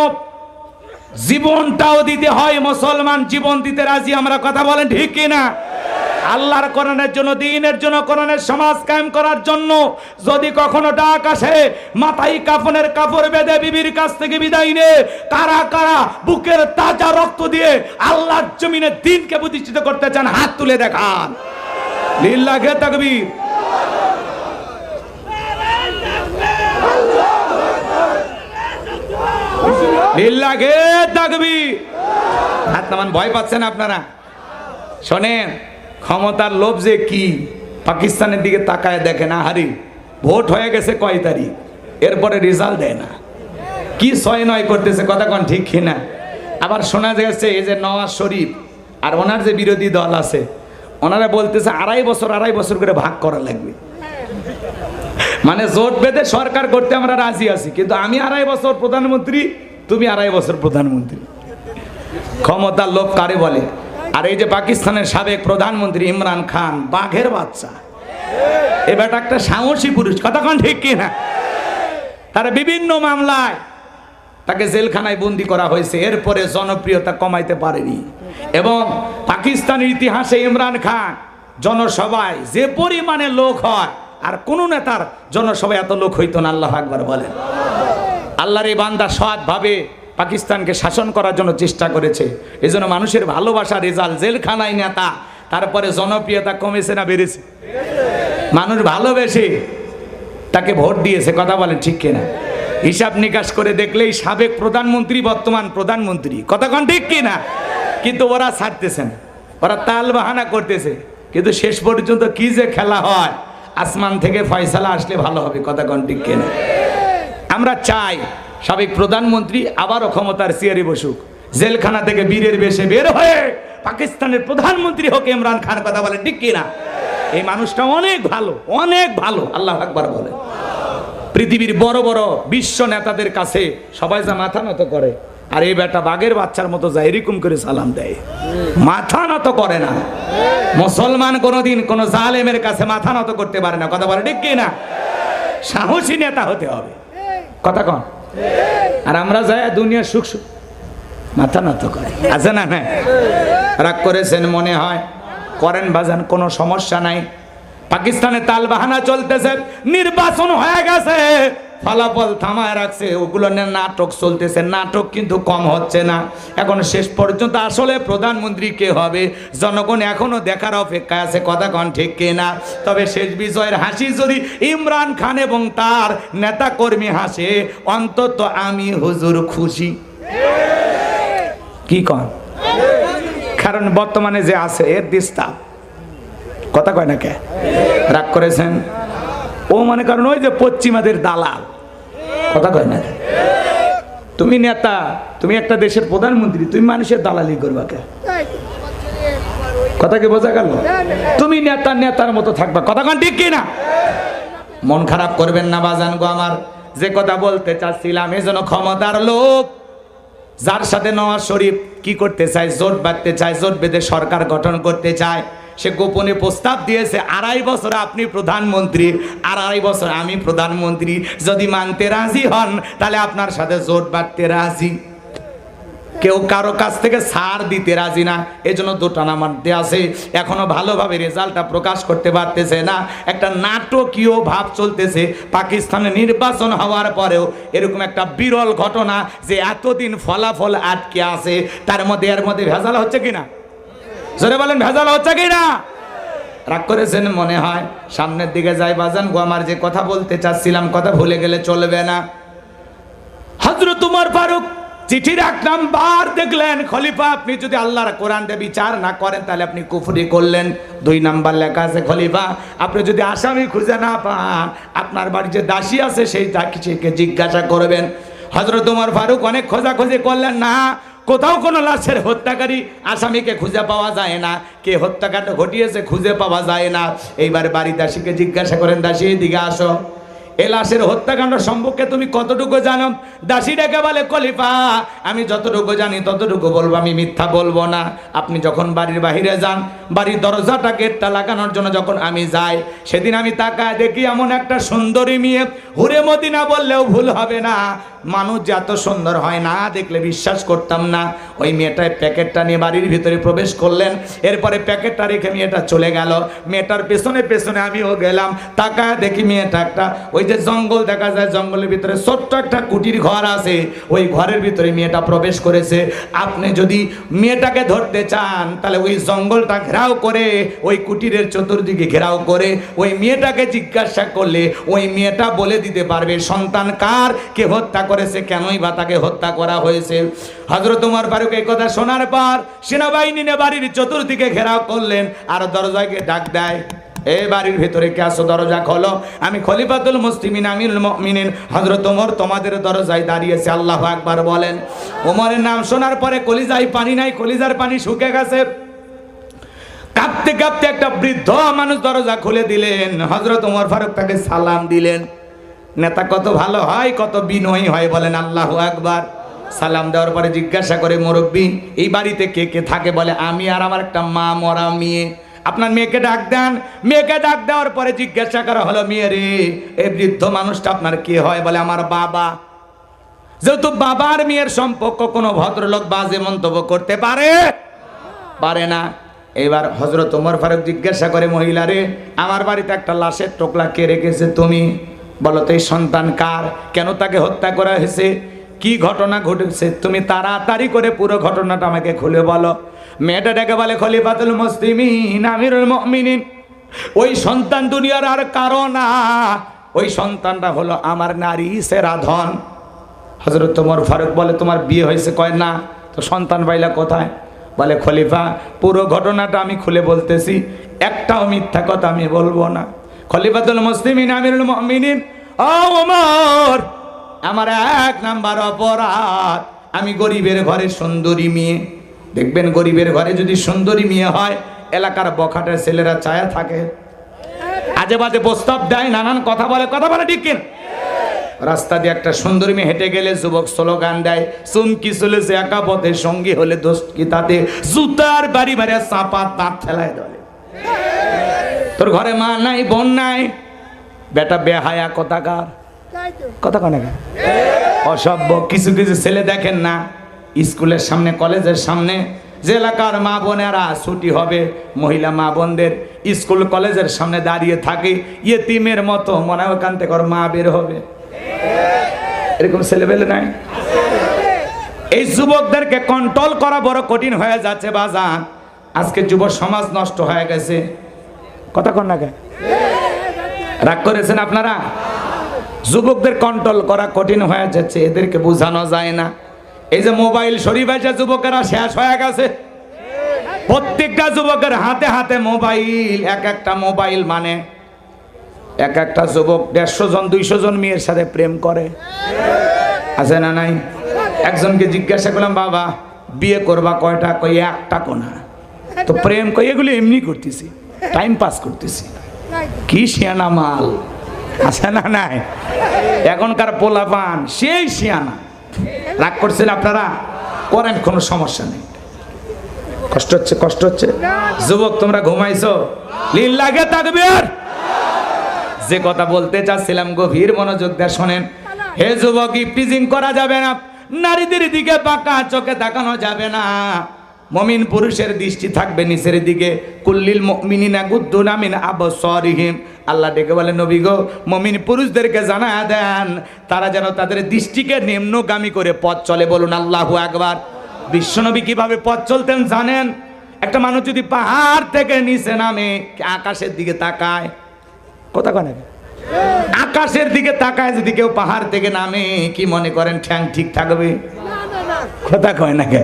জীবনটাও দিতে হয়, মুসলমান জীবন দিতে রাজি আমরা। কথা বলেন ঠিক কিনা? আল্লাহর কোরআনের জন্য, দ্বীনের জন্য, কোরআনের সমাজ কায়েম করার জন্য যদি কখনো ডাক আসে, মাথায় কাফনের কাপড় বেঁধে বিবির কাছ থেকে বিদায় নে, কারা কারা বুকের তাজা রক্ত দিয়ে আল্লাহর জমিনে দ্বীনকে প্রতিষ্ঠিত করতে চান, হাত তুলে দেখান। লিল্লাহে তাকবীর। লিল্লাহে তাকবীর। হাত নামান। ভয় পাচ্ছেন আপনারা? শোনেন, ক্ষমতার লোভ যে কি, পাকিস্তানের দিকে তাকায় দেখেন। আহারি, ভোট হয়ে গেছে কয় তারিখ, এরপরে রেজাল্ট দেয় না, কি 6-9 করতেছে। কথা কোন ঠিক কিনা? আবার শোনা যাচ্ছে এই যে নওয়াজ শরীফ আর ওনার যে বিরোধী দল আছে, ওনারা বলতেছে 2.5 বছর করে ভাগ করা লাগবে। মানে জোট বেঁধে সরকার করতে আমরা রাজি আছি, কিন্তু আমি 2.5 বছর প্রধানমন্ত্রী, তুমি 2.5 বছর প্রধানমন্ত্রী। ক্ষমতার লোভ কারে বলে? আর এই যে পাকিস্তানের সাবেক প্রধানমন্ত্রী ইমরান খান, বাঘের বাচ্চা, এবার একটা সাহসী পুরুষ। কথা কোন ঠিক কিনা? তারা বিভিন্ন মামলায় তাকে জেলখানায় বন্দী করা হয়েছে, এরপরে জনপ্রিয়তা কমাইতে পারেনি। এবং পাকিস্তানের ইতিহাসে ইমরান খান জনসভায় যে পরিমাণে লোক হয়, আর কোন নেতার জনসভায় এত লোক হইতো না। আল্লাহু আকবার বলেন। আল্লাহর এই বান্দা সৎভাবে পাকিস্তানকে শাসন করার জন্য চেষ্টা করেছে। এই জন্য মানুষের ভালোবাসা রেজাল্ট, জেলখানায় নেতা, তারপরে জনপ্রিয়তা কমেছে না বেড়েছে? মানুষ ভালোবেসে তাকে ভোট দিয়েছে। কথা বলেন ঠিক কিনা? হিসাব নিকাশ করে দেখলেই সাবেক প্রধানমন্ত্রী বর্তমান প্রধানমন্ত্রী। কথা কোন ঠিক কিনা? কিন্তু ওরা ছাড়তেছে না, ওরা তাল বাহানা করতেছে, কিন্তু শেষ পর্যন্ত কি যে খেলা হয়, আসমান থেকে ফয়সালা আসলে ভালো হবে। কথা কোন ঠিক কিনা? আমরা চাই সাবেক প্রধানমন্ত্রী আবারও ক্ষমতার চেয়ারে বসুক, জেলখানা থেকে বীরের বেশে বের হয়ে পাকিস্তানের প্রধানমন্ত্রী হোক ইমরান খান। কথা বলে ঠিক কিনা? এই মানুষটা অনেক ভালো, অনেক ভালো। আল্লাহু আকবার বলে। পৃথিবীর বড় বড় বিশ্ব নেতাদের কাছে সবাই যা মাথা নত করে, আর এই বেটা বাঘের বাচ্চার মতো যায় এরকম করে সালাম দেয়, মাথা নত করে না। মুসলমান কোনোদিন কোন জালেমের কাছে মাথা নত করতে পারে না। কথা বলে ঠিক কিনা? সাহসী নেতা হতে হবে। কথা কন। আর আমরা যাই দুনিয়ার সুখ সুখ মাথা নত করে, আছে না? হ্যাঁ, রাগ করেছেন মনে হয়, করেন বাজান, কোনো সমস্যা নাই। পাকিস্তানে তাল বাহানা চলতেছে, নির্বাচন হয়ে গেছে, ফলাফল থামায় রাখছে, ওগুলো নিয়ে নাটক চলতেছে। নাটক কিন্তু কম হচ্ছে না। এখন শেষ পর্যন্ত আসলে প্রধানমন্ত্রী কে হবে জনগণ এখনো দেখার অপেক্ষা আছে। কথা কন ঠিক কিনা? তবে শেষ বিজয়ের হাসি যদি ইমরান খান এবং তার নেতা কর্মী হাসে, অন্তত আমি হুজুর খুশি। কি কন? কারণ বর্তমানে যে আছে এর দিস্তা। কথা কয় না কে? রাগ করেছেন? ও মনে করেন ওই যে পশ্চিমাদের দালাল, কথা কয় না। তুমি নেতা, তুমি একটা দেশের প্রধানমন্ত্রী, তুমি মানুষের দালালি করবা কে? কথা কি বোঝা গেল? তুমি নেতার মতো থাকবা, কথা কন ঠিক কিনা? মন খারাপ করবেন না বাজান গো আমার। যে কথা বলতে চাচ্ছিলাম, এজন্য ক্ষমতার লোভ, যার সাথে নওয়াজ শরীফ কি করতে চায়, জোট বাঁধতে চায়, জোট বেঁধে সরকার গঠন করতে চায়। সে গোপনে প্রস্তাব দিয়েছে 2.5 বছর আপনি প্রধানমন্ত্রী, আর 2.5 বছর আমি প্রধানমন্ত্রী। যদি মানতে রাজি হন তাহলে আপনার সাথে জোট বাঁধতে রাজি। কেউ কারো কাছ থেকে ছাড় দিতে রাজি না, এজন্য দোটানা মারতে আছে। এখনো ভালোভাবে রেজাল্টটা প্রকাশ করতে পারতেছে না। একটা নাটকীয় ভাব চলতেছে। পাকিস্তানে নির্বাচন হওয়ার পরেও এরকম একটা বিরল ঘটনা যে এতদিন ফলাফল আটকে আছে, তার মধ্যে এর মধ্যে ভেজাল হচ্ছে কিনা? জোরে বলেন, ভেজাল হচ্ছে কিনা? রাগ করেছেন মনে হয়। সামনের দিকে যাই বাজান গো আমার। যে কথা বলতে চাচ্ছিলাম, কথা ভুলে গেলে চলবে না। হযরত উমর ফারুক চিঠির 1 নাম্বার দেখলেন, খলিফা আপনি যদি আল্লাহর কোরআন দিয়ে বিচার না করেন তাহলে আপনি কুফরি করলেন। 2 নাম্বার লেখা আছে, খলিফা আপনি যদি আসামি খুঁজে না পান, আপনার বাড়ি যে দাসী আছে সেই দাসীকে জিজ্ঞাসা করবেন। হযরত উমর ফারুক অনেক খোঁজাখুঁজি করলেন, না কোথাও কোনো লাশের হত্যাকারী আসামিকে খুঁজে পাওয়া যায় না, কে হত্যাকাণ্ড ঘটিয়েছে খুঁজে পাওয়া যায় না। এইবার বাড়ি দাসীকে জিজ্ঞাসা করেন, দাসী এদিকে আসো, এই লাশের হত্যাকাণ্ড সম্পর্কে তুমি কতটুকু জানো? দাসী ডেকে বলে, খলিফা আমি যতটুকু জানি ততটুকু বলবো, আমি মিথ্যা বলবো না। আপনি যখন বাড়ির বাহিরে যান, বাড়ির দরজাটা গেটটা লাগানোর জন্য যখন আমি যাই, সেদিন আমি তাকায় দেখি এমন একটা সুন্দরী মেয়ে, হুরে মদিনা বললেও ভুল হবে না। মানুষ যে এত সুন্দর হয় না দেখলে বিশ্বাস করতাম না। ওই মেয়েটার প্যাকেটটা নিয়ে বাড়ির ভিতরে প্রবেশ করলেন, এরপরে প্যাকেটটা রেখে মেয়েটা চলে গেল। মেয়েটার পেছনে পেছনে আমিও গেলাম, তাকায় দেখি মেয়েটা একটা ওই যে জঙ্গল দেখা যায়, জঙ্গলের ভিতরে ছোট্ট একটা কুটির ঘর আছে, ওই ঘরের ভিতরে মেয়েটা প্রবেশ করেছে। আপনি যদি মেয়েটাকে ধরতে চান তাহলে ওই জঙ্গলটা ঘেরাও করে, ওই কুটিরের চতুর্দিকে ঘেরাও করে ওই মেয়েটাকে জিজ্ঞাসা করলে ওই মেয়েটা বলে দিতে পারবে সন্তান কার, কে হত্যা করেছে, কেনই বা তাকে হত্যা করা হয়েছে। হযরত উমর ফারুক এই কথা শোনার পর সেনাবাহিনী নিয়ে বাড়ির চতুর্দিকে ঘেরাও করলেন, আর দরজাকে ডাক দেয়, এ বাড়ির ভিতরে কে আসো, দরজা খোলো, আমি খলিফাতুল মুসলিমিন আমিরুল মুমিনিন হযরত ওমর তোমাদের দরজায় দাঁড়িয়েছে। আল্লাহু আকবার বলেন। ওমরের নাম শোনার পরে কলিজায় পানি নাই, কলিজার পানি শুকিয়ে গেছে। কাঁপতে কাঁপতে একটা বৃদ্ধ মানুষ দরজা খুলে দিলেন। হযরত ওমর ফারুক তাকে সালাম দিলেন। নেতা কত ভালো হয়, কত বিনয়ী হয়, বলেন আল্লাহু আকবার। সালাম দেওয়ার পরে জিজ্ঞাসা করে, মুরব্বী এই বাড়িতে কে কে থাকে? বলে আমি আর আমার একটা মা মরা মেয়ে। আপনার মেয়েকে ডাক দেন। মেয়েকে ডাক দেওয়ার পরে জিজ্ঞাসা করা হলো, মেয়ে রে এই বৃদ্ধ মানুষটা আপনার কে হয়? বলে আমার বাবা। যেহেতু বাবার মেয়ের সম্পর্ক কোনো ভদ্রলোক বাজে মন্তব্য করতে পারে না। এবার হযরত ওমর ফারুক জিজ্ঞাসা করে, মহিলা রে আমার বাড়িতে একটা লাশের টোকলা কে রেখেছে তুমি? বলো তো এই সন্তান কার, কেন তাকে হত্যা করা হয়েছে, কি ঘটনা ঘটেছে? তুমি তাড়াতাড়ি করে পুরো ঘটনাটা আমাকে খুলে বলো। মেয়েটা ডেকে বলে, খলিফাতুল মুসলিমিন আমিরুল মুমিনিন ওই সন্তান দুনিয়ার আর কারো না, ওই সন্তানটা হলো আমার নারী সেরা ধন। হযরত ওমর ফারুক বলে, তোমার বিয়ে হয়েছে? কয় না। তো সন্তান পাইলা কোথায়? বলে খলিফা পুরো ঘটনাটা আমি খুলে বলতেছি, একটাও মিথ্যা কথা আমি বলবো না। খলিফাতুল মুসলিমিন আমিরুল মুমিনিন, ও ওমর আমার 1 নাম্বার অপরাধ, আমি গরিবের ঘরে সুন্দরী মেয়ে। দেখবেন গরিবের ঘরে যদি সুন্দরী মেয়ে হয়, এলাকার বখাটের ছেলেরা চায়া থাকে, আজে বাজে প্রস্তাব দেয়, নানান কথা বলে ঠিক কিনা? রাস্তা দিয়ে একটা সুন্দরী মেয়ে হেঁটে গেলে যুবক স্লোগান দেয়, চুমকি চলেছে একা পথে, সঙ্গী হলে দোষ কি তাতে, জুতার বাড়ি বাড়ি চাপা দাঁত ফেলায় দলে। তোর ঘরে মা নাই, বোন নাই, বেটা বেহায়া কথাকার, কথা কনে অসভ্য। কিছু কিছু ছেলে দেখেন না, স্কুলের সামনে কলেজের সামনে যে এলাকার মা বোনেরা ছুটি হবে, মহিলা মা বোনদের স্কুল কলেজের সামনে দাঁড়িয়ে থাকে ইয়েতিমের মতো, মনে হয় ওখান থেকে ওর মা বের হবে। এরকম ছেলেবেলে নাই? এই যুবকদেরকে কন্ট্রোল করা বড় কঠিন হয়ে যাচ্ছে বাজান। আজকে যুব সমাজ নষ্ট হয়ে গেছে, কথা কন না? রাগ করেছেন আপনারা? যুবকদের কন্ট্রোল করা কঠিন হয়ে যাচ্ছে, এদেরকে বোঝানো যায় না। এই যে মোবাইল শরীফ আছে, যুবকেরা শেষ হয়ে গেছে। প্রত্যেকটা যুবকের হাতে হাতে মোবাইল, এক একটা মোবাইল মানে এক একটা যুবক 150 জন 200 জন মেয়ের সাথে প্রেম করে, আছে না নাই? একজনকে জিজ্ঞাসা করলাম, বাবা বিয়ে করবা কয়টা? কই একটা কোনা। তো প্রেম কই এগুলো এমনি করতেছি, টাইম পাস করতেছি। কি শিয়ানা মাল, আছে না নাই? এখনকার পোলাপান সেই শিয়ানা। রাগ করছেন আপনারা? করেন, কোনো সমস্যা নেই। কষ্ট হচ্ছে, কষ্ট হচ্ছে। যুবক তোমরা ঘুমাইছো? লিল্লাহে তাকবীর। যে কথা বলতে চাচ্ছিলাম গভীর মনোযোগ দিয়ে শোনেন। হে যুবক, ইফটিজিং করা যাবে না, নারীদের দিকে পাকা চোখে তাকানো যাবে না। মুমিন পুরুষের দৃষ্টি থাকবে নিচের দিকে। কুল্লিল মুমিনিনা গুদ্দুনা মিন আবসারিহিম। আল্লাহ ডেকে বলে, নবী গো, মুমিন পুরুষদেরকে জানায়া দেন তারা যেন তাদের দৃষ্টিকে নিম্নগামী করে পথ চলে। বলুন আল্লাহু আকবার। বিশ্বনবী কিভাবে পথ চলতেন জানেন? একটা মানুষ যদি পাহাড় থেকে নিচে নামে, আকাশের দিকে তাকায়, কথা কয় না, আকাশের দিকে তাকায় যদি কেউ পাহাড় থেকে নামে, কি মনে করেন ঠ্যাং ঠিক থাকবে? কথা কয় না কে?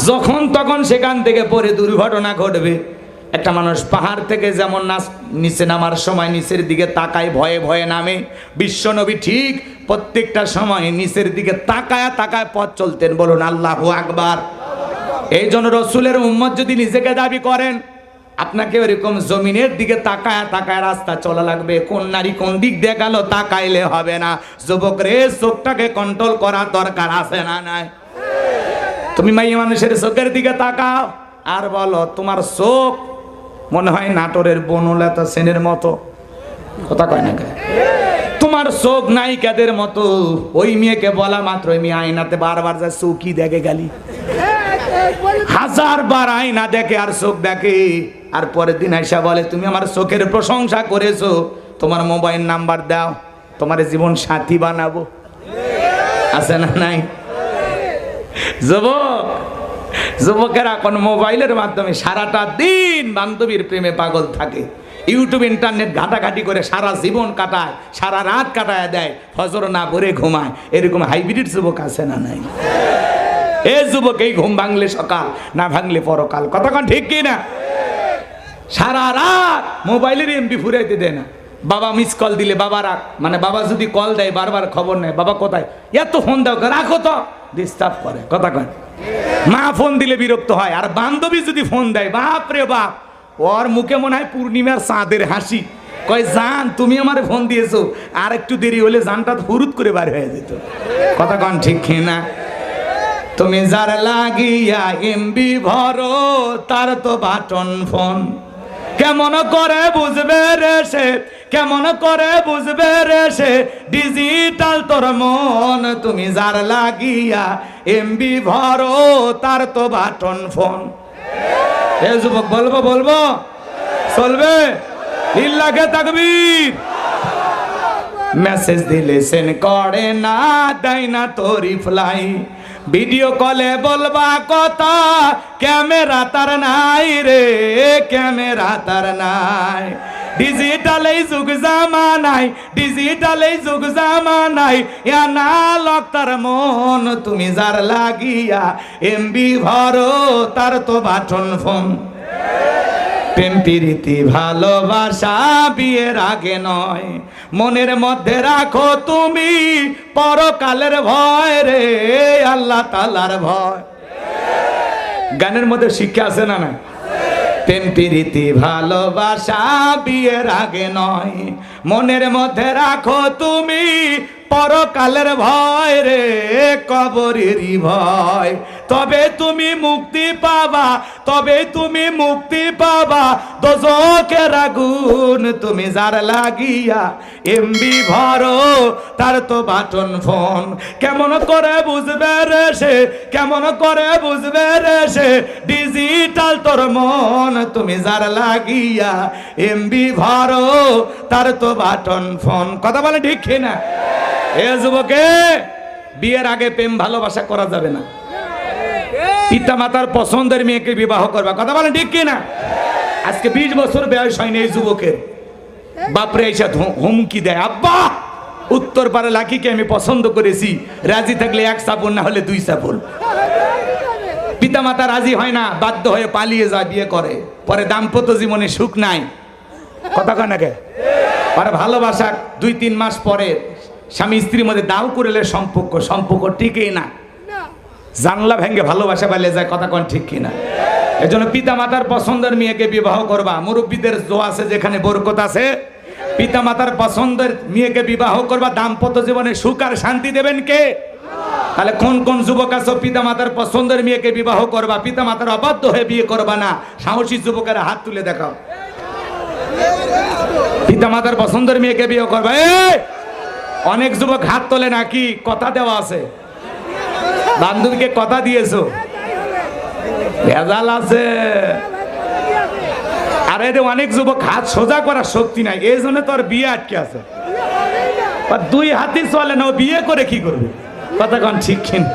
যখন তখন সেখান থেকে পড়ে দুর্ঘটনা ঘটবে। একটা মানুষ পাহাড় থেকে যেমন নিচে নামার সময় নিচের দিকে তাকায়, ভয়ে ভয়ে নামে, বিশ্বনবী ঠিক প্রত্যেকটা সময় নিচের দিকে তাকায় তাকায় পথ চলতেন। বলুন আল্লাহু আকবার। এই জন্য রসুলের উম্মত যদি নিজেকে দাবি করেন, আপনাকে ওরকম জমিনের দিকে তাকায় তাকায় রাস্তা চলা লাগবে। কোন নারী কোন দিক দিয়ে গেল তাকাইলে হবে না। যুবক রে, চোখটাকে কন্ট্রোল করার দরকার আছে না নাই? তুমি মাইয়া মানুষের চোখের দিকে তাকাও আর বলো তোমার চোখ মনে হয় নাটোরের বনলতা সেনের মতো, কথা কয় না? তোমার চোখ নায়িকাদের মতো। ওই মেয়েকে বলা মাত্র ওই মেয়ে আয়নাতে বারবার যা চোখই দেখে গেলি, 1000 বার আয়না দেখে আর চোখ দেখে। আর পরের দিন আয়সা বলে, তুমি আমার চোখের প্রশংসা করেছো, তোমার মোবাইল নাম্বার দাও, তোমার জীবন সাথী বানাবো। আছে না নাই? যুবকেরা এখন মোবাইলের মাধ্যমে সারাটা দিন বান্ধবীর প্রেমে পাগল থাকে। ইউটিউব ইন্টারনেট ঘাটাঘাটি করে সারা জীবন কাটায়, সারা রাত কাটায় দেয়, ফজর না করে ঘুমায়। এরকম হাইব্রিড যুবক আছে না নাই? এই যুবক এই ঘুম ভাঙলে সকাল, না ভাঙলে পরকাল। কতক্ষণ ঠিক কি না? সারা রাত মোবাইলের এমবি ফুরাইতে দেয় না। বাবা মিস কল দিলে বাবা রাখ, মানে বাবা যদি কল দেয় বারবার খবর নেয়, বাবা কোথায়, এত ফোন দাও, রাখো তো, ডিস্টার্ব করে। কথা কয়? মা ফোন দিলে বিরক্ত হয়। আর বান্ধবী যদি ফোন দেয়, বাপ রে বাপ, ওর মুখে মনে হয় পূর্ণিমার চাঁদের হাসি। কয়, জান তুমি আমার ফোন দিয়েছো, আর একটু দেরি হলে জানটা ফুরুত করে বার হয়ে যেত। কথা কন ঠিক না? তুমি যার লাগিয়া এমবি ভরো, তার তো বাটন ফোন। কেমন করে বুঝবে রে সে, কেমন করে বুঝবে রে সে, ডিজিটাল তোর মন। তুমি যার লাগিয়া এমবি ভরো, তার তো বাটন ফোন। এ যুবক বলবো বলবো, চলবে? লিল্লাহে তাকবীর। মেসেজ দিলে সেন্ড করে না, দেয় না তো রিপ্লাই। ভিডিও কলে বলবা কথা, ক্যামেরা তার নাই রে, ক্যামেরা তার নাই। ডিজিটাল এই যুগ জামানাই, ডিজিটাল এই যুগ জামানাই, অ্যানালগ তার মন। তুমি যার লাগিয়া এমবি ভরো, তার তো বাটন ফোন। প্রেম প্রীতি ভালোবাসা বিয়ের আগে নয়, মনের মধ্যে রাখো তুমি পরকালের ভয় রে, আল্লাহ তাআলার ভয়। গানের মধ্যে শিক্ষা আছে না না? প্রেম প্রীতি ভালোবাসা বিয়ের আগে নয়, মনের মধ্যে রাখো তুমি পরকালের ভয় রে, কবরেরই ভয়। তবে তুমি মুক্তি পাবা, তবে তুমি মুক্তি পাবা দোজখের আগুন। তুমি যার লাগিয়া এমবি ভরো, তার তো বাটন ফোন। কেমন করে বুঝবে রে সে, কেমন করে বুঝবে রে সে, ডিজিটাল তোর মন। তুমি যার লাগিয়া এমবি ভরো, তার তো বাটন ফোন। কথা বলে ঠিক না? এ যুবকে, বিয়ের আগে প্রেম ভালোবাসা করা যাবে না। পিতা মাতার পছন্দের মেয়েকে বিবাহ করবা। কথা বলেন ঠিক কিনা? আজকে 20 বছর বয়স হয়নি এই যুবকের, বাপরে এসে হুমকি দেয়, আব্বা উত্তর পাড়া লাকিকে আমি পছন্দ করেছি, রাজি থাকলে 1 চাপড়, না হলে 2 চাপড়। পিতা মাতা রাজি হয় না, বাধ্য হয়ে পালিয়ে যায়, বিয়ে করে। পরে দাম্পত্য জীবনে সুখ নাই। কথা কয় না কে? আর ভালোবাসা 2-3 মাস পরে স্বামী স্ত্রীর মধ্যে দাও করেলে সম্পর্ক টিকেই না, জানলা ভেঙে ভালোবাসা পালিয়ে যায়। কথা কোন ঠিক কিনা? এজন্য পিতা মাতার পছন্দের মেয়েকে বিবাহ করবা। মুরব্বীদের দোয়া আছে, যেখানে বরকত আছে। পিতা মাতার পছন্দের মেয়েকে বিবাহ করবা, দাম্পত্য জীবনে সুখ আর শান্তি দেবেন কে? তাহলে কোন কোন যুবক আছো পিতা মাতার পছন্দের মেয়েকে বিবাহ করবা, পিতা মাতার অবাধ্য হয়ে বিয়ে করবা না? সাহসী যুবকেরা হাত তুলে দেখাও। পিতা মাতার পছন্দের মেয়েকে বিয়ে করবা। অনেক যুবক হাত তোলে নাকি? কথা দেওয়া আছে, বান্ধবীকে কথা দিয়েছো, ভেজাল আছে। আরে অনেক যুবক হাত সোজা করার শক্তি নাই, এই জন্য তোর বিয়ে আটকে আছে। 2 হাতই চলে না, ও বিয়ে করে কি করবে? কথা কন ঠিক কিনা?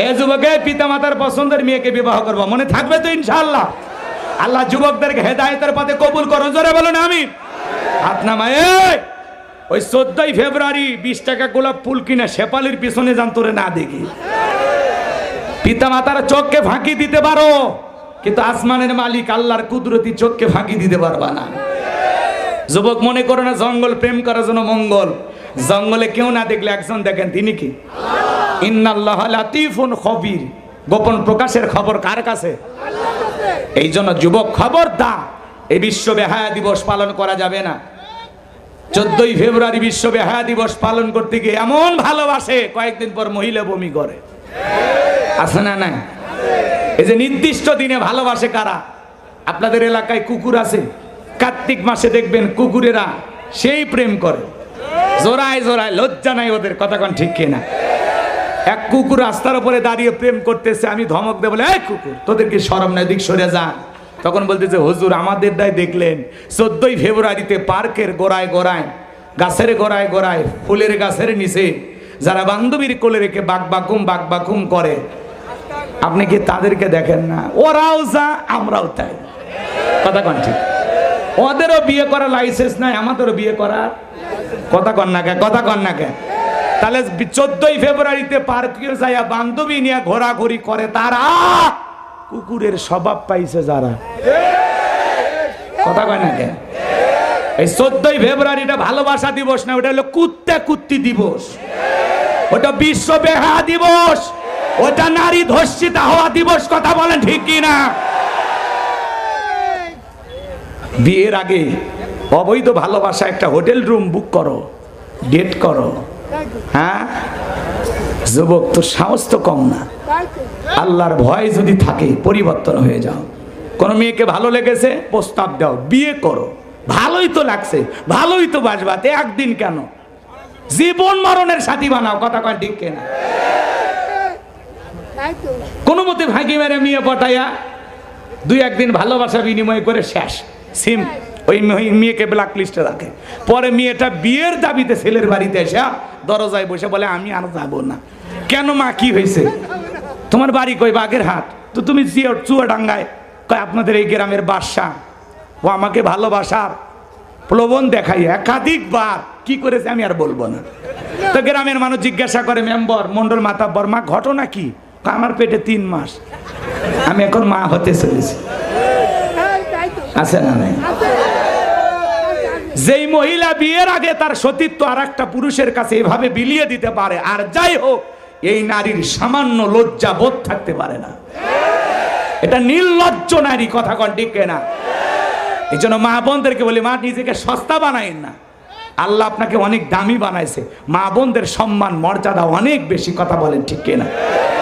এই যুবকে পিতা মাতার পছন্দের মেয়েকে বিবাহ করবো, মনে থাকবে তো ইনশাআল্লাহ? আল্লাহ যুবকদেরকে হেদায়েতের পথে কবুল করো, জোরে বলুন আমিন। হাত নামায়। ওই 14ই ফেব্রুয়ারি 20 টাকা গোলাপ ফুল কিনা শেপালির পিছনে যান, তোরে না দেখি। পিতা মাতার চোখকে ফাঁকি দিতে পারো, কিন্তু আসমানের মালিক আল্লাহর কুদরতি চোখকে ফাঁকি দিতে পারবা না। যুবক মনে করো না জঙ্গল প্রেম করার জন্য মঙ্গল। জঙ্গলে কেউ না দেখলে একজন দেখেন, তিনি কি? ইন্নাল্লাহা লাতীফুন খবীর। গোপন প্রকাশের খবর কার কাছে? এই জন্য যুবক খবরদার, এই বিশ্ব বেহায়া দিবস পালন করা যাবে না। 14ই ফেব্রুয়ারি বিশ্ব বেহায়া দিবস পালন করতে গিয়ে এমন ভালোবাসে, কয়েকদিন পর মহিলা বমি করে। আছে না নাই? এই যে নির্দিষ্ট দিনে ভালোবাসে কারা? আপনাদের এলাকায় কুকুর আছে, কার্তিক মাসে দেখবেন কুকুরেরা সেই প্রেম করে, জোড়ায় জোড়ায়, লজ্জা নাই ওদের। কথা কোন ঠিক কিনা? এক কুকুর রাস্তার উপরে দাঁড়িয়ে প্রেম করতেছে, আমি ধমক দেব, বলে এই কুকুর তোদের কি শরম নাই, দিক সরে যা। তখন বলতেছে হুজুর আমাদের দায় দেখলেন 14ই ফেব্রুয়ারিতে পার্কের গোড়ায় গোড়ায়, গাছের গোড়ায় গোড়ায়, ফুলের গাছের নিচে যারা বান্ধবীর কোলে রেখে বাকবাকুম করে, আপনি কি তাদেরকে দেখেন না? ওরাও যা আমরাও তাই। কথা কন ঠিক? ওদেরও বিয়ে করার লাইসেন্স নাই, আমাদেরও বিয়ে করার। কথা কন না কে? কথা কন না কে? তাহলে 14ই ফেব্রুয়ারিতে পার্কে যাইয়া বান্ধবী নিয়ে ঘোরাঘুরি করে তারা কুকুরের স্বভাব পাইছে যারা। কথা কয় না কে? এই 14ই ফেব্রুয়ারিটা ভালোবাসা দিবস না, ওটা হলো কুত্তি দিবস। ওটা বিশ্ব বেহায়া দিবস, ওটা নারী ধর্ষিতা হওয়া দিবস। কথা বলেন ঠিক কি না? বিয়ের আগে অবৈধ ভালোবাসা একটা হোটেল রুম বুক করো, ডেট করো। হ্যাঁ যুবক, তো সাহস তো কম না। আল্লাহর ভয় যদি থাকে পরিবর্তন হয়ে যাও। কোন মেয়েকে ভালো লেগেছে, প্রস্তাব দাও, বিয়ে করো। ভালোই তো লাগছে, ভালোই তো বাসবাতে, একদিন কেন? জীবন মরণের সাথী বানাও। কথা কয় ঠিক কিনা? কোনো মতে ভাগি মেরে মেয়ে পটাইয়া 2-1 দিন ভালোবাসা বিনিময় করে শেষ, সিম ওই মেয়েকে ব্ল্যাক লিস্টে রাখে। পরে মেয়েটা বিয়ের দাবিতে ছেলের বাড়িতে এসে দরজায় বসে বলে আমি আর যাবো না। কেন মা, কি হয়েছে? তোমার বাড়ি কই? বাগেরহাট। তো তুমি চুয়াডাঙ্গায়? কয় আপনাদের এই গ্রামের বাদশা। ও আমাকে ভালোবাসার প্রলোভন দেখাই একাধিকবার। কি করেছে আমি আর বলবো না। তো গ্রামের মানুষ জিজ্ঞাসা করে, মেম্বার মন্ডল মাতাব্বর, মা ঘটনা কি? আমার পেটে 3 মাস, আমি এখন মা হতে চলেছি। আছে না নাই? যেই মহিলা বিয়ের আগে তার সতীত্ব আর একটা পুরুষের কাছে এভাবে বিলিয়ে দিতে পারে, আর যাই হোক এই নারীর সামান্য লজ্জা বোধ থাকতে পারে না। এটা নির্লজ্জ নারী। কথা কন ঠিক না? এই জন্য মা বোনদেরকে বলি, মা নিজেকে সস্তা বানাইন না। আল্লাহ আপনাকে অনেক দামি বানাইছে। মা বোনদের সম্মান মর্যাদা অনেক বেশি। কথা বলেন ঠিক কিনা?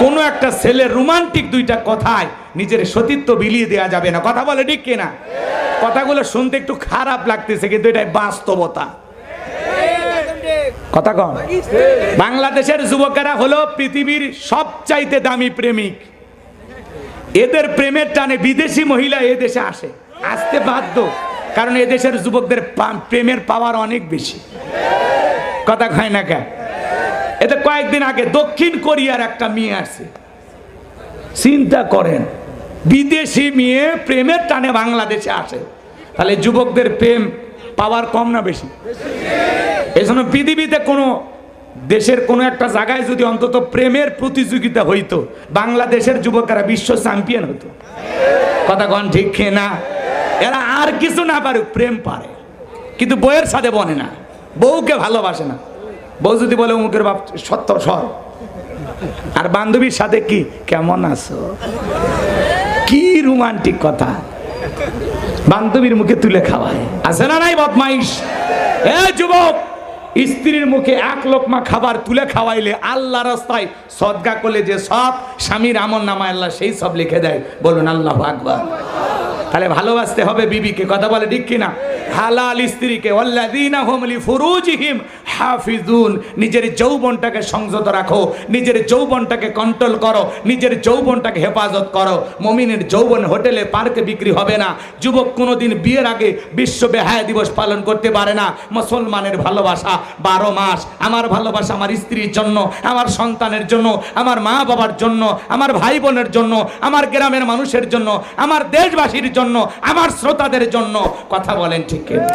কোনো একটা ছেলের রোমান্টিক 2টা কথায় নিজের সতীত্ব বিলিয়ে দেওয়া যাবে না। কথা বলে ঠিক কিনা? কথাগুলো শুনতে একটু খারাপ লাগতেছে, কিন্তু এটাই বাস্তবতা। কথা কম। বাংলাদেশের যুবকেরা হলো পৃথিবীর সবচাইতে দামি প্রেমিক। এদের প্রেমের টানে বিদেশি মহিলা এদেশে আসতে বাধ্য, কারণ এদেশের যুবকদের প্রেমের পাওয়ার অনেক বেশি। কথা কয় না কেন? এতে কয়েকদিন আগে দক্ষিণ কোরিয়ার একটা মেয়ে আসছে। চিন্তা করেন, বিদেশি মেয়ে প্রেমের টানে বাংলাদেশে আসে। তাহলে যুবকদের প্রেম পাওয়ার কম না বেশি? এই জন্য পৃথিবীতে কোনো দেশের কোনো একটা জায়গায় যদি অন্তত প্রেমের প্রতিযোগিতা হইতো, বাংলাদেশের যুবকেরা বিশ্ব চ্যাম্পিয়ন হতো। কথা কন ঠিক না? এরা আর কিছু না পারুক, প্রেম পারে। কিন্তু বউয়ের সাথে বনে না, বউকে ভালোবাসে না। বউ যদি বলে অমুকের বাপ সত্য সর, আর বান্ধবীর সাথে কি কেমন আছো, কি রোমান্টিক কথা, বান্ধবীর মুখে তুলে খাওয়ায়, আছে না নাই বদমাইশ? এ যুবক, স্ত্রীর মুখে এক লোকমা খাবার তুলে খাওয়াইলে আল্লাহ রাস্তায় সদকা করলে যে সব স্বামীর আমল নামায় আল্লাহ সেই সব লিখে দেয়। বলুন আল্লাহু আকবার। তাহলে ভালোবাসতে হবে বিবিকে, কথা বলে ঠিক কিনা? হালাল স্ত্রীকে, ওয়াল্লাযীনা হুম লিফুরুজিহিম হাফিজুন, নিজের যৌবনটাকে সংযত রাখো, নিজের যৌবনটাকে কন্ট্রোল করো, নিজের যৌবনটাকে হেফাজত করো। মুমিনের যৌবন হোটেলে পার্কে বিক্রি হবে না। যুবক কোনোদিন বিয়ের আগে বিশ্ব বেহায়া দিবস পালন করতে পারে না। মুসলমানের ভালোবাসা 12 মাস। আমার ভালোবাসা আমার স্ত্রীর জন্য, আমার সন্তানের জন্য, আমার মা বাবার জন্য, আমার ভাই বোনের জন্য, আমার গ্রামের মানুষের জন্য, আমার দেশবাসীর জন্য, আমার শ্রোতাদের জন্য। কথা বলেন ঠিক কিনা?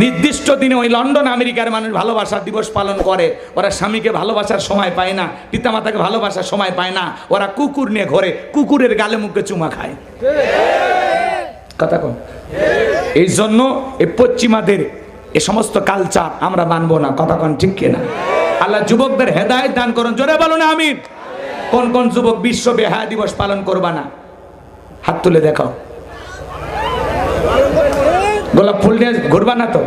নির্দিষ্ট দিনে ওই লন্ডন আমেরিকার মানুষ ভালোবাসা দিবস পালন করে। ওরা স্বামীকে ভালোবাসার সময় পায় না, পিতামাতাকে ভালোবাসার সময় পায় না। ওরা কুকুর নিয়ে ঘরে, কুকুরের গালে মুখে চুমা খায়। কথা কম। এই জন্য এই পশ্চিমাদের এ সমস্ত কালচার আমরা মানবো না। কথা কন ঠিক কিনা? আল্লাহ যুবকদের হেদায়েত দান করুন। জোরে বলুন আমিন। কোন কোন যুবক বিশ্ব বেহায়া দিবস পালন করবা না? হাত তুলে দেখাও। গোলাপ ফুল নিয়ে ঘুরবা না তো?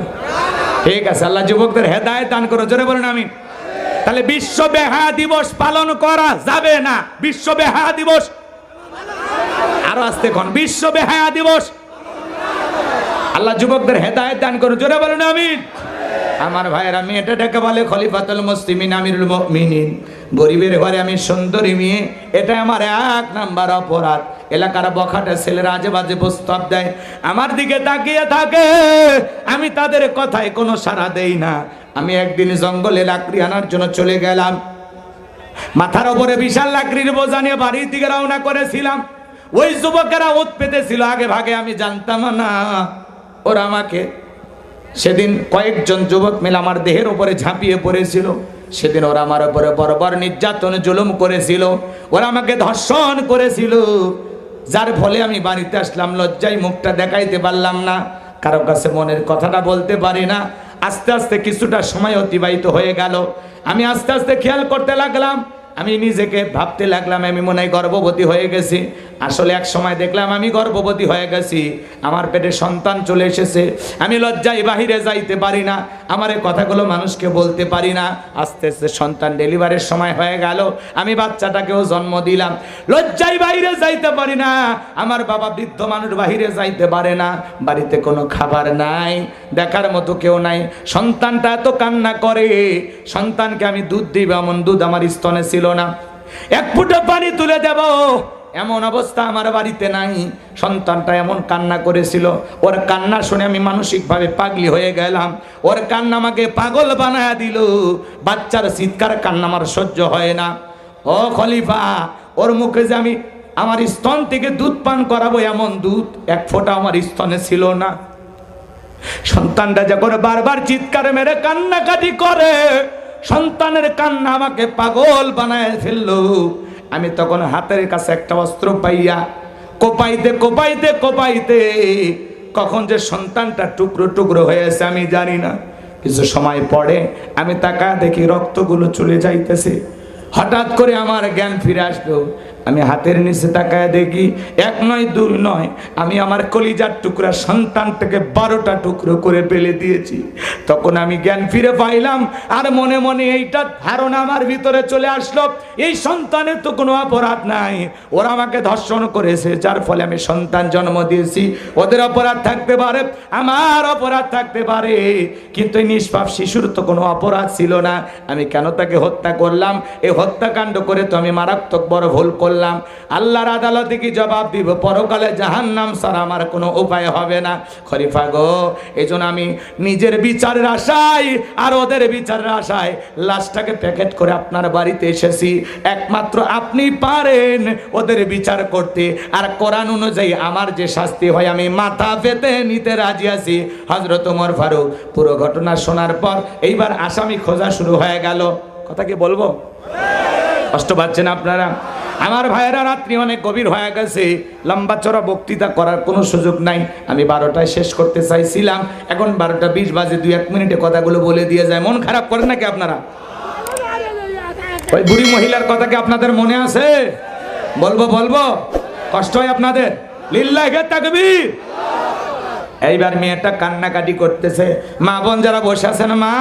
ঠিক আছে, আল্লাহ যুবকদের হেদায়েত দান করো। জোরে বলুন আমিন। তাহলে বিশ্ব বেহায়া দিবস পালন করা যাবে না। বিশ্ব বেহায়া দিবস, আরো আস্তে কোন, বিশ্ব বেহায়া দিবস। আল্লাহ যুবকদের হেদায়েত দান করো। জোরে বলুন আমিন। আমার ভাইয়েরা, মেয়েটা ডেকে বলে খলিফাতুল মুসলিমিন আমিরুল মুমিনিন, গরিবের ঘরে আমি সুন্দরী মেয়ে, এটা আমার 1 নাম্বার অপরাধ। এলাকার বখাটে ছেলেরা আজে বাজে প্রস্তাব দেয়, আমার দিকে তাকিয়ে থাকে, আমি তাদের কথায় কোনো সাড়া দেই না। আমি একদিন জঙ্গলে লাকড়ি আনার জন্য চলে গেলাম। মাথার উপরে বিশাল লাকড়ির বোঝা নিয়ে বাড়ির দিকে রওনা করেছিলাম। ওই যুবকেরা ওত পেতেছিল আগে ভাগে, আমি জানতাম না। ওরা আমাকে সেদিন কয়েকজন যুবক মিলে আমার দেহের উপরে ঝাঁপিয়ে পড়েছিল। সেদিন ওরা আমার উপরে বর্বর নির্যাতন জুলুম করেছিল, ওরা আমাকে ধর্ষণ করেছিল, যার ফলে আমি বাড়িতে আসলাম। লজ্জায় মুখটা দেখাইতে পারলাম না, কারো কাছে মনের কথাটা বলতে পারি না। আস্তে আস্তে কিছুটা সময় অতিবাহিত হয়ে গেল। আমি আস্তে আস্তে খেয়াল করতে লাগলাম, আমি নিজেকে ভাবতে লাগলাম আমি মনে হয় গর্ভবতী হয়ে গেছি। আসলে এক সময় দেখলাম আমি গর্ভবতী হয়ে গেছি, আমার পেটে সন্তান চলে এসেছে। আমি লজ্জায় বাহিরে যাইতে পারি না, আমার এই কথাগুলো মানুষকে বলতে পারি না। আস্তে আস্তে সন্তান ডেলিভারির সময় হয়ে গেল, আমি বাচ্চাটাকেও জন্ম দিলাম। লজ্জায় বাহিরে যাইতে পারি না, আমার বাবা বৃদ্ধ মানুষ বাহিরে যাইতে পারে না, বাড়িতে কোনো খাবার নাই, দেখার মতো কেউ নাই। সন্তানটা এত কান্না করে, সন্তানকে আমি দুধ দিব এমন দুধ আমার স্তনে ছিল না, 1 ফুটা পানি তুলে দেব এমন অবস্থা আমার বাড়িতে নাই। সন্তানটা এমন কান্না করেছিল, ওর কান্না শুনে আমি মানসিকভাবে পাগলি হয়ে গেলাম। ওর কান্না আমাকে পাগল বানায়া দিল। বাচ্চার চিৎকার কান্না আমার সহ্য হয় না। ও খলিফা, ওর মুখে যে আমি আমার স্তন থেকে দুধ পান করাবো, এমন দুধ 1 ফোঁটা আমার স্তনে ছিল না। সন্তানটা যখন বারবার চিৎকার মেরে কান্নাকাটি করে, সন্তানের কান্না আমাকে পাগল বানায় ফেললো। আমি তখন হাতের কাছে একটা অস্ত্র পাইয়া কোপাইতে কোপাইতে কোপাইতে কখন যে সন্তানটা টুকরো টুকরো হয়েছে আমি জানি না। কিছু সময় পরে আমি তাকায় দেখি রক্তগুলো চলে যাইতেছে। হঠাৎ করে আমার জ্ঞান ফিরে আসলো। আমি হাতের নিচে তাকায় দেখি 1 নয় 2 নয়, আমি আমার কলিজার টুকরা সন্তানটাকে 12টা টুকরো করে ফেলে দিয়েছি। তখন আমি জ্ঞান ফিরে পাইলাম, আর মনে মনে এইটা ধারণা আমার ভিতরে চলে আসলো, এই সন্তানের তো কোনো অপরাধ নাই, ওরা আমাকে ধর্ষণ করেছে, যার ফলে আমি সন্তান জন্ম দিয়েছি। ওদের অপরাধ থাকতে পারে, আমার অপরাধ থাকতে পারে, কিন্তু এই নিষ্পাপ শিশুর তো কোনো অপরাধ ছিল না। আমি কেন তাকে হত্যা করলাম? এই হত্যাকাণ্ড করে তো আমি মারাত্মক বড় ভুল করলাম। আল্লাহর আদালতে কি জবাব দিব? পরকালে জাহান্নাম ছাড়া আমার কোনো উপায় হবে না। খলিফা গো, এজন্য আমি নিজের বিচারের আশায় আর ওদের বিচারের আশায় লাশটাকে প্যাকেট করে আপনার বাড়িতে এসেছি। একমাত্র আপনি পারেন ওদের বিচার করতে, আর কোরআন অনুযায়ী আমার যে শাস্তি হয় আমি মাথা পেতে নিতে রাজি আছি। হযরত ওমর ফারুক পুরো ঘটনা শোনার পর এইবার আসামি খোঁজা শুরু হয়ে গেল। কথা কি বলবো? কষ্ট পাচ্ছেন আপনারা? আমার ভাইয়েরা, রাত্রি অনেক গভীর হয়ে গেছে, লম্বা চড়া বক্তৃতা করার কোনো সুযোগ নাই। আমি 12টায় শেষ করতে চাইছিলাম, এখন 12টা 20 বাজে, 2-1 মিনিটে কথাগুলো বলে দিয়ে যায়। মন খারাপ করেন নাকি আপনারা? ওই বুড়ি মহিলার কথা কি আপনাদের মনে আছে? বলবো কষ্ট হয় আপনাদের? লিল্লাহি তাকবীর। এইবার মেয়েটা কান্নাকাটি করতেছে। মা বোন যারা বসে আছেন, মা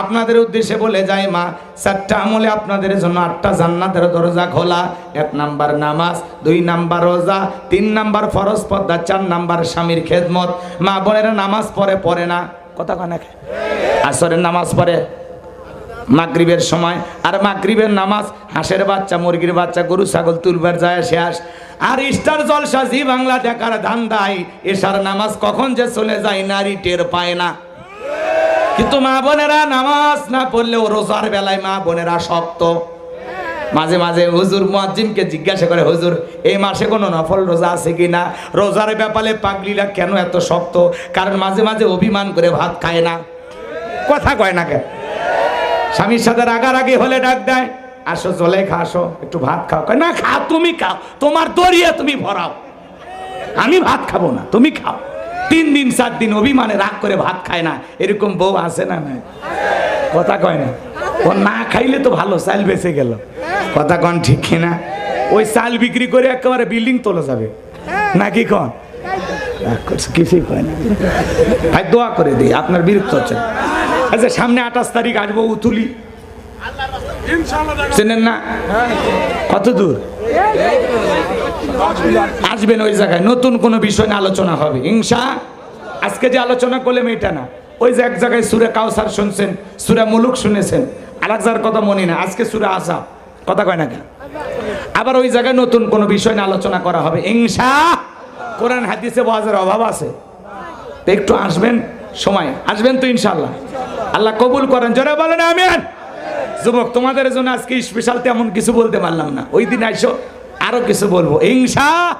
আপনাদের উদ্দেশ্যে বলে যায়, মা 4টা আমলে আপনাদের জন্য 8টা জান্নাতের দরজা খোলা। 1 নাম্বার নামাজ, 2 নাম্বার রোজা, 3 নাম্বার ফরজ পর্দা, 4 নাম্বার স্বামীর খেদমত। মা বোনেরা নামাজ পড়ে না, কথা কয় না? আসরের নামাজ পড়ে মাগরিবের সময়, আর মাগরিবের নামাজ হাঁসের বাচ্চা, মুরগির বাচ্চা, গরু ছাগল তুলবার যায় শেষ। আর স্টার জলসা জি বাংলা দেখার ধান্দায় এশার নামাজ কখন যে চলে যায় নারী টের পায় না। কিন্তু মা বোনেরা নামাজ না পড়লেও রোজার বেলায় মা বোনেরা শক্ত। মাঝে মাঝে হুজুর মুয়াজ্জিনকে জিজ্ঞাসা করে, হুজুর এই মাসে কোনো নফল রোজা আছে কিনা? রোজার ব্যাপারে পাগলিরা কেন এত শক্ত? কারণ মাঝে মাঝে অভিমান করে ভাত খায় না, কথা কয় না। কেন স্বামীর সাথে রাগারাগি হলে ডাক দেয়, আসো জলেখা আসো একটু ভাত খাও। না খাও, তুমি খাও, তোমার দরিয়া তুমি ভরাও, আমি ভাত খাবো না, তুমি খাও। 3 দিন 4 দিন অভিমানে রাগ করে ভাত খায় না, এরকম বউ আছে না? না, কথা কয় না। ও না খাইলে তো ভালো, চাল বেঁচে গেল, কথা কন ঠিক কিনা? ওই চাল বিক্রি করে একেবারে বিল্ডিং তোলা যাবে নাকি? কন কিছুই কয় না। ভাই দোয়া করে দিই, আপনার বিরক্ত হচ্ছে। আচ্ছা, সামনে 28 তারিখ আসবো উতুলি, চেনেন না? কত দূর আসবেন? ওই জায়গায় নতুন কোনো বিষয় নিয়ে আলোচনা হবে ইনশাআল্লাহ। আজকে যে আলোচনা করলাম এটা না, ওই যে এক জায়গায় সূরা কাউসার শুনছেন, সূরা মুলুক শুনেছেন, আরেক কথা মনে না, আজকে সূরা আসাব, কথা কয় না কেন? আবার ওই জায়গায় নতুন কোনো বিষয় নিয়ে আলোচনা করা হবে ইনশাআল্লাহ। কোরআন হাদিসে ওয়াজের অভাব আছে, তো একটু আসবেন, সময় আসবেন তো ইনশাআল্লাহ। আল্লাহ কবুল করেন, জোরে বলেন আমিন। যুবক, তোমাদের জন্য আজকে স্পেশাল তেমন কিছু বলতে পারলাম না, ওই দিন আইসো আরো কিছু বলবো ইনশাআল্লাহ।